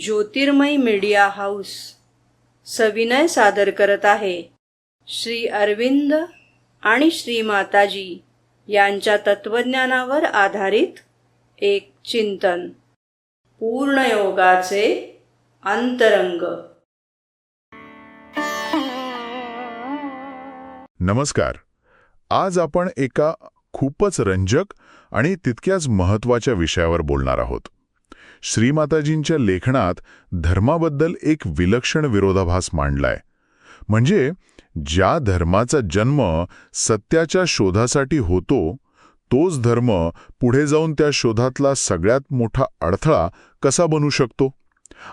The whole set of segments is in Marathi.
ज्योतिर्मय मीडिया हाऊस सविनय सादर करत आहे श्री अरविंद आणि श्री माताजी यांच्या तत्वज्ञानावर आधारित एक चिंतन, पूर्णयोगाचे अंतरंग. नमस्कार. आज आपण एका खूपच रंजक आणि तितक्याच महत्त्वाच्या विषयावर बोलणार आहोत. श्रीमाताजींच्या लेखनात धर्माबद्दल एक विलक्षण विरोधाभास मांडलाय. म्हणजे ज्या धर्माचा जन्म सत्याच्या शोधासाठी होतो, तोच धर्म पुढे जाऊन त्या शोधातला सगळ्यात मोठा अडथळा कसा बनू शकतो.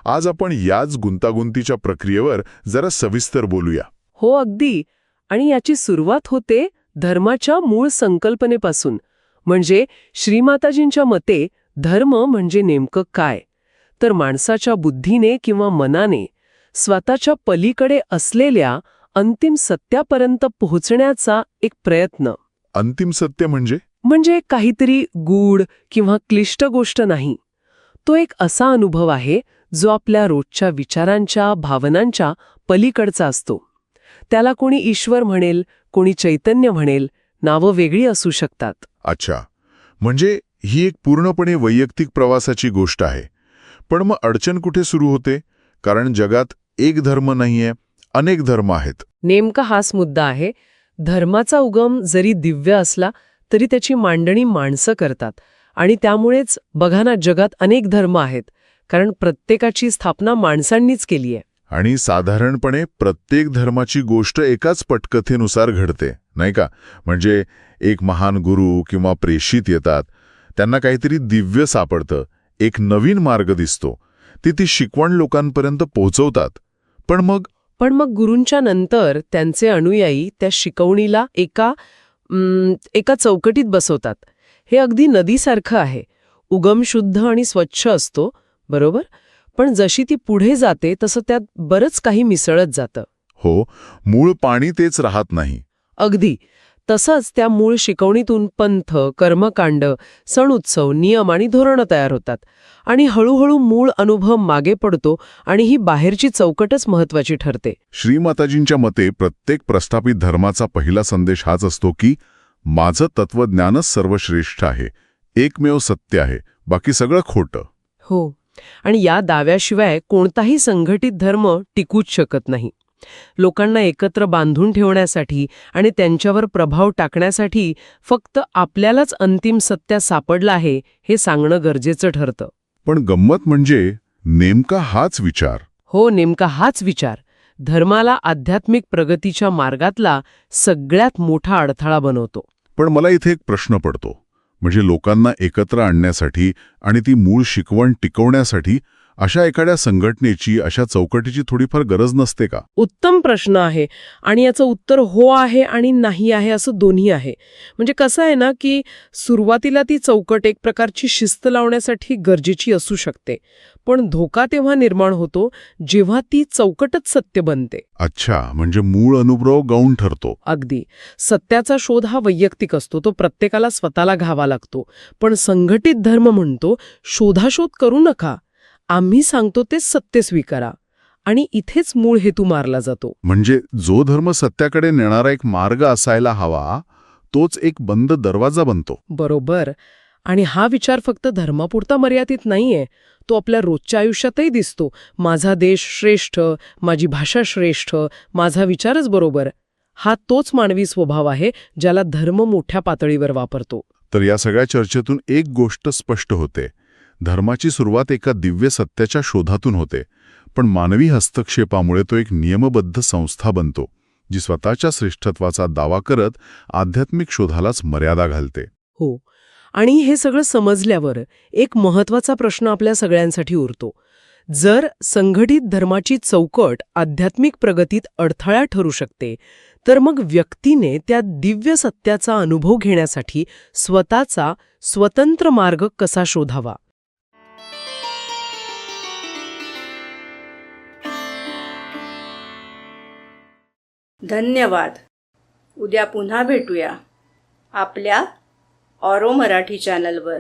आज आपण याच गुंतागुंतीच्या प्रक्रियेवर जरा सविस्तर बोलूया. हो, अगदी. आणि याची सुरुवात होते धर्माच्या मूळ संकल्पनेपासून. म्हणजे श्रीमाताजींच्या मते धर्म म्हणजे नेमकं काय, तर माणसाच्या बुद्धीने किंवा मनाने स्वतःच्या पलीकडे असलेल्या अंतिम सत्यापर्यंत पोहोचण्याचा एक प्रयत्न. अंतिम सत्य म्हणजे काहीतरी गूढ किंवा क्लिष्ट गोष्ट नाही. तो एक असा अनुभव आहे जो आपल्या रोजच्या विचारांच्या, भावनांच्या पलीकडचा असतो. त्याला कोणी ईश्वर म्हणेल, कोणी चैतन्य म्हणेल, नावं वेगळी असू शकतात. अच्छा, म्हणजे ही एक पूर्णपणे वैयक्तिक प्रवासाची गोष्ट आहे. पण मग अडचण कुठे सुरू होते? कारण जगात एक धर्म नाहीये, अनेक धर्म आहेत. नेमका हाच मुद्दा आहे. धर्माचा उगम जरी दिव्य असला तरी त्याची मांडणी माणसं करतात. आणि त्यामुळेच बघा ना, जगात अनेक धर्म आहेत, कारण प्रत्येकाची स्थापना माणसांनीच केली आहे. आणि साधारणपणे प्रत्येक धर्माची गोष्ट एकाच पटकथेनुसार घडते, नाही का? म्हणजे एक महान गुरु किंवा प्रेषित येतात, त्यांना काहीतरी दिव्य सापडतं, एक नवीन मार्ग दिसतो, ती शिकवण लोकांपर्यंत पोहोचवतात. पण मग गुरूंच्या नंतर त्यांचे अनुयायी त्या शिकवणीला एका चौकटीत बसवतात. हे अगदी नदीसारखं आहे. उगम शुद्ध आणि स्वच्छ असतो, बरोबर, पण जशी ती पुढे जाते तसं त्यात बरंच काही मिसळत जातं. हो, मूळ पाणी तेच राहत नाही. अगदी तसंच त्या मूळ शिकवणीतून पंथ, कर्मकांड, सण उत्सव, नियम आणि धोरणं तयार होतात. आणि हळूहळू मूळ अनुभव मागे पडतो आणि ही बाहेरची चौकटच महत्वाची ठरते. श्रीमाताजींच्या मते प्रत्येक प्रस्थापित धर्माचा पहिला संदेश हाच असतो की माझं तत्वज्ञानच सर्वश्रेष्ठ आहे, एकमेव सत्य आहे, बाकी सगळं खोटं. हो, आणि या दाव्याशिवाय कोणताही संघटित धर्म टिकूच शकत नाही. लोकांना एकत्र बांधून ठेवण्यासाठी आणि त्यांच्यावर प्रभाव टाकण्यासाठी फक्त आपल्यालाच अंतिम सत्य सापडलं आहे हे सांगणं गरजेचं ठरतं. पण गंमत म्हणजे नेमका हाच विचार. हो, नेमका हाच विचार धर्माला आध्यात्मिक प्रगतीच्या मार्गातला सगळ्यात मोठा अडथळा बनवतो. पण मला इथे एक प्रश्न पडतो. म्हणजे लोकांना एकत्र आणण्यासाठी आणि ती मूळ शिकवण टिकवण्यासाठी अशा एखाद्या संघटनेची, अशा चौकटीची थोडीफार गरज नसते का? उत्तम प्रश्न आहे. आणि याचं उत्तर हो आहे आणि नाही आहे, असं दोन्ही आहे. म्हणजे कसं आहे ना, की सुरुवातीला ती चौकट एक प्रकारची शिस्त लावण्यासाठी गरजेची असू शकते. पण धोका तेव्हा निर्माण होतो जेव्हा ती चौकटच सत्य बनते. अच्छा, म्हणजे मूळ अनुभव गौण ठरतो. अगदी. सत्याचा शोध हा वैयक्तिक असतो, तो प्रत्येकाला स्वतःला घ्यावा लागतो. पण संघटित धर्म म्हणतो शोधाशोध करू नका, आम्ही सांगतो ते सत्य स्वीकारा. आणि इथेच मूळ हेतू मारला जातो. म्हणजे जो धर्म सत्याकडे नेणारा एक मार्ग असायला हवा, तोच एक बंद दरवाजा बनतो. बरोबर. आणि हा विचार फक्त धर्मापुरता मर्यादित नाहीये, तो आपल्या रोजच्या आयुष्यातही दिसतो. माझा देश श्रेष्ठ, माझी भाषा श्रेष्ठ, माझा विचारच बरोबर. हा तोच मानवी स्वभाव आहे ज्याला धर्म मोठ्या पातळीवर वापरतो. तर या सगळ्या चर्चेतून एक गोष्ट स्पष्ट होते. धर्माची सुरुवात एका दिव्य सत्याच्या शोधातून होते, पण मानवी हस्तक्षेपामुळे तो एक नियमबद्ध संस्था बनतो, जी स्वतःच्या श्रेष्ठत्वाचा दावा करत आध्यात्मिक शोधालाच मर्यादा घालते. हो, आणि हे सगळं समजल्यावर एक महत्वाचा प्रश्न आपल्या सगळ्यांसाठी उरतो. जर संघटित धर्माची चौकट आध्यात्मिक प्रगतीत अडथळा ठरू शकते, तर मग व्यक्तीने त्या दिव्य सत्याचा अनुभव घेण्यासाठी स्वतःचा स्वतंत्र मार्ग कसा शोधावा? धन्यवाद. उद्या पुन्हा भेटूया आपल्या ऑरो मराठी चॅनलवर.